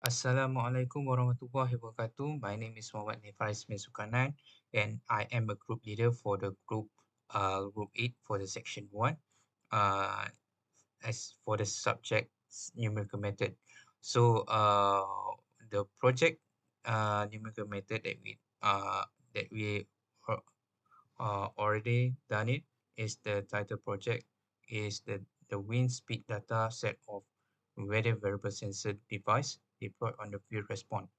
Assalamualaikum warahmatullahi wabarakatuh. My name is Muhammad Nifaris bin Sukanan and I am a group leader for the group 8 for the section 1 uh, as for the subject numerical method. So the project numerical method that we uh, already done it is the title project is the wind speed data set of weather variable sensor device deployed on the field response.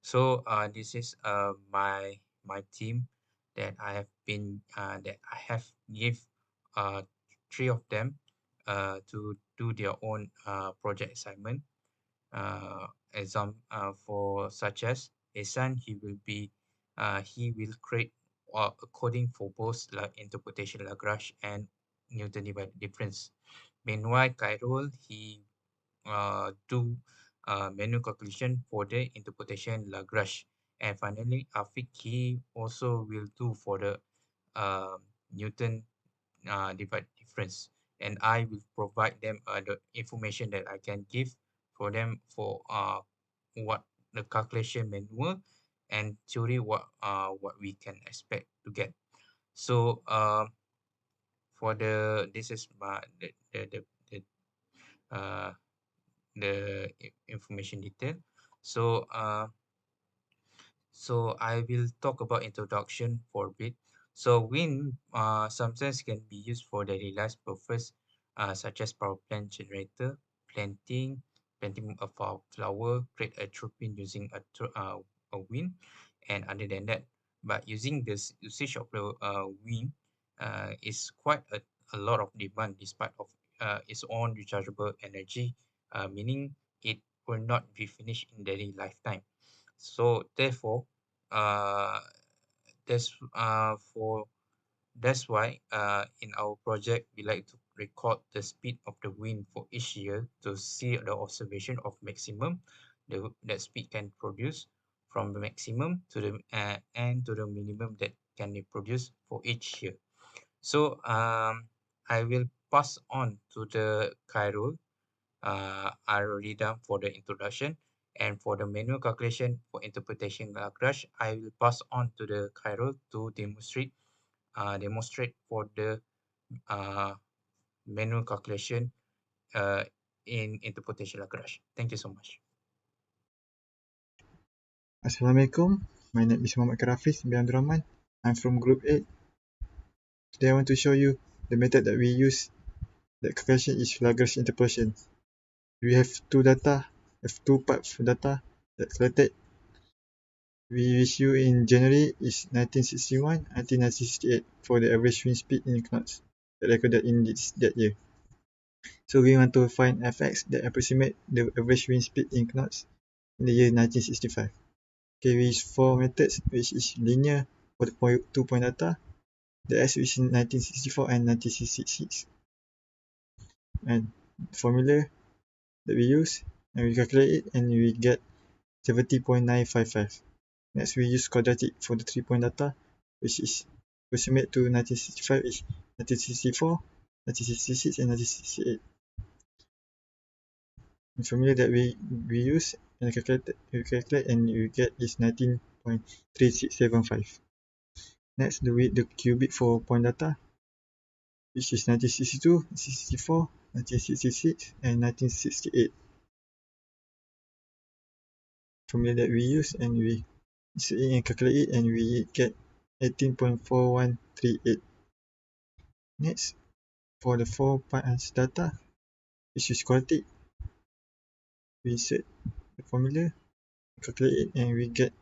So this is my team that I have give uh, three of them to do their own project assignment. For such as Esan, he will create a coding for both interpretation Lagrange and Newton divided difference. Meanwhile, Khairul he do manual calculation for the interpretation Lagrange. And finally, Afiq he also will do for the uh, Newton divide difference. And I will provide them the information that I can give for them for what the calculation manual and theory what we can expect to get. So for the this is my uh, information detail. So I will talk about introduction for a bit. So wind sometimes can be used for daily life purpose, such as power plant generator, planting of a flower, create a turbine using a wind, and other than that. But using this usage of the wind is quite a lot of demand despite of its own rechargeable energy, meaning it will not be finished in daily lifetime. So therefore, uh, for that's why in our project we like to record the speed of the wind for each year to see the observation of maximum that speed can produce from the maximum to the and to the minimum that can be produced for each year. So I will pass on to the Khairul. I already done for the introduction. And for the manual calculation for interpretation Lagrange, I will pass on to the Khairul to demonstrate for the uh, manual calculation uh, in interpretation Lagrange. Thank you so much. Assalamualaikum. My name is Muhammad Karafis bin Abdul Rahman. I'm from Group 8. Today I want to show you the method that we use. The calculation is Lagrange interpolation. We have two parts of data that collected. We issue in January is 1961 until 1968 for the average wind speed in knots that recorded in that year. So we want to find fx that approximate the average wind speed in knots in the year 1965. Okay, we use four methods, which is linear for the two-point data, the S is in 1964 and 1966, and formula that we use, and we calculate it and we get 70.955. Next we use quadratic for the 3-point data, which is approximate to 1965 is 1964, 1966 and 1968. The formula that we use and calculate and we get is 19.3675. Next the cubic for point data, which is 1962, 64, 1966 and 1968. Formula that we use and we calculate it and we get 18.4138. Next, for the 4 parts data, which is quadratic, we set the formula, calculate it and we get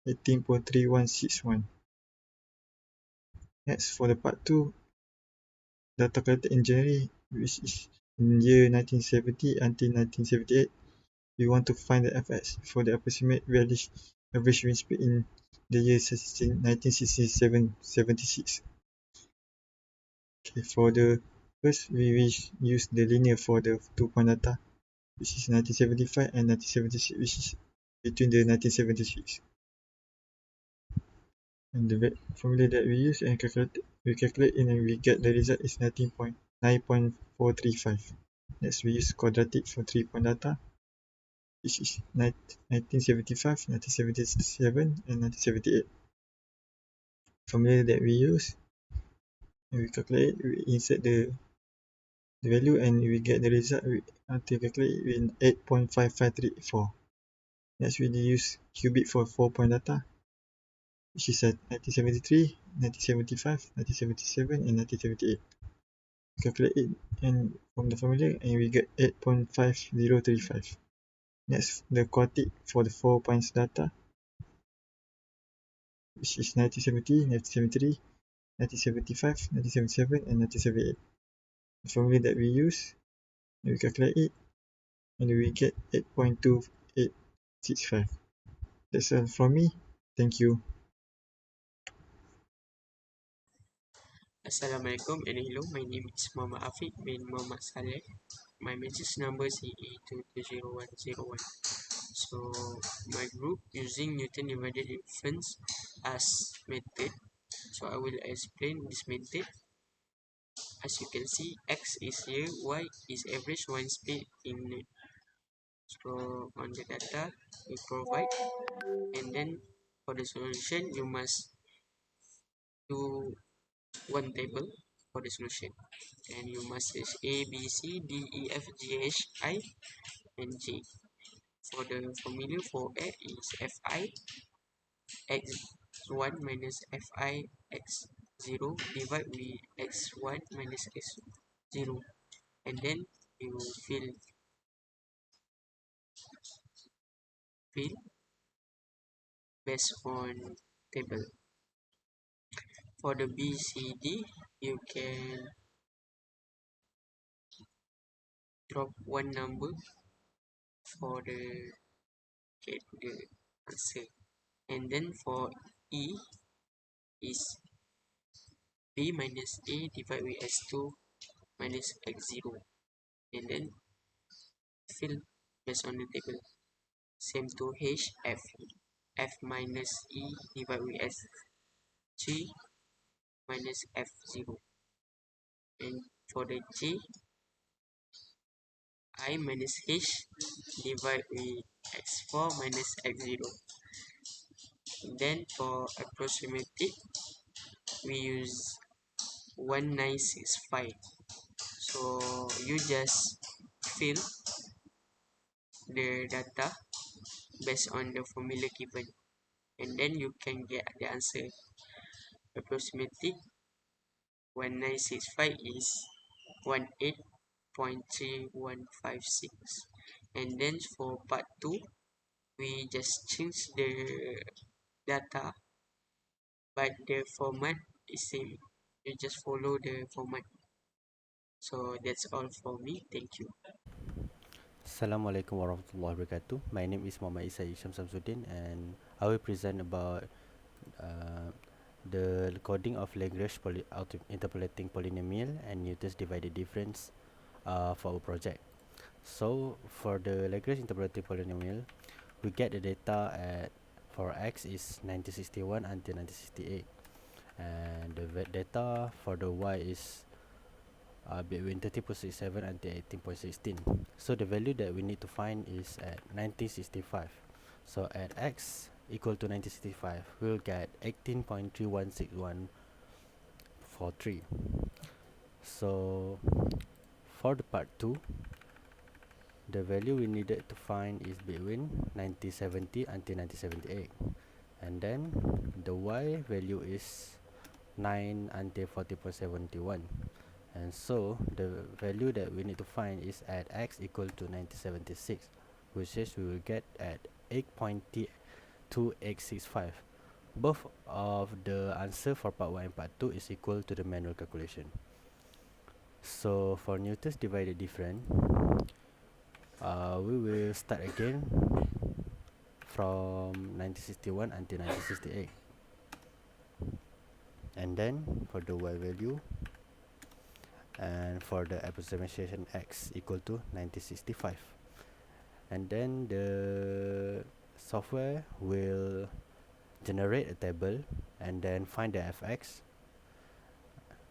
18.3161. Next, for the part 2, data collected in January, which is in year 1970 until 1978, we want to find the fx for the approximate average wind speed in the year 1967-76. Okay, for the first, we will use the linear for the 2-point data, which is 1975 and 1976, which is between the 1976. And the formula that we use and calculate and we get the result is 9.435. Next, we use quadratic for 3-point data, which is 1975, 1977, and 1978. Formula that we use, and we calculate, we insert the value, and we get the result until calculate in 8.5534. Next, we use qubit for 4-point data, which is at 1973, 1975, 1977, and 1978. Calculate it and from the formula, and we get 8.5035. Next, the quartic for the 4 points data, which is 1970, 1973, 1975, 1977, and 1978. The formula that we use, and we calculate it, and we get 8.2865. That's all from me. Thank you. Assalamualaikum and hello, my name is Muhammad Afiq bin Muhammad Saleh. My message number is CE220101. So my group using Newton divided difference as method. So I will explain this method. As you can see, X is here, Y is average one speed in. So on the data we provide, and then for the solution you must do one table for the solution, and you must use A, B, C, D, E, F, G, H, I, and J. For the formula for A is Fi x1 minus Fi x0 divided with x1 minus x0, and then you fill based on table. For the BCD, you can drop one number for the get the answer, and then for E is B minus A divided with S2 minus X0, and then fill based on the table. Same to H, F minus E divided with S3 minus F0, and for the J, I minus H divided with X4 minus X0. Then for approximative, we use 1965. So you just fill the data based on the formula given, and then you can get the answer. Approximately 1965 is 18.3156. And then for part 2, we just change the data, but the format is same. You just follow the format. So that's all for me. Thank you. Assalamualaikum warahmatullahi wabarakatuh. My name is Muhammad Isa Isham Samsudin, and I will present about uh, the coding of Lagrange interpolating polynomial and Newton's divided difference for our project. So for the Lagrange interpolating polynomial, we get the data at for x is 1961 until 1968, and the data for the y is between 30.67 until 18.16. So the value that we need to find is at 1965. So at x equal to 1965, we'll get 18.316143. So for the part 2, the value we needed to find is between 1970 until 1978. And then the y value is 9 until 40.71. And so the value that we need to find is at x equal to 1976, which is we will get at 8.2865. Both of the answer for part 1 and part 2 is equal to the manual calculation. So for Newton's divided difference, we will start again from 1961 until 1968. And then for the y value, and for the approximation x equal to 1965, and then the software will generate a table and then find the fx,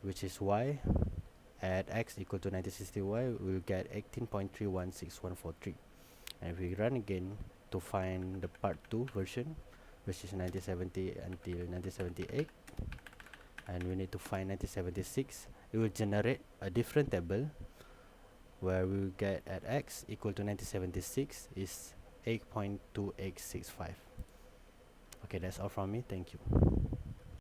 which is y at x equal to 1960 y, we'll get 18.316143. And if we run again to find the part 2 version, which is 1970 until 1978, and we need to find 1976, it will generate a different table where we will get at x equal to 1976 is 8.2865. Okay, that's all from me. Thank you.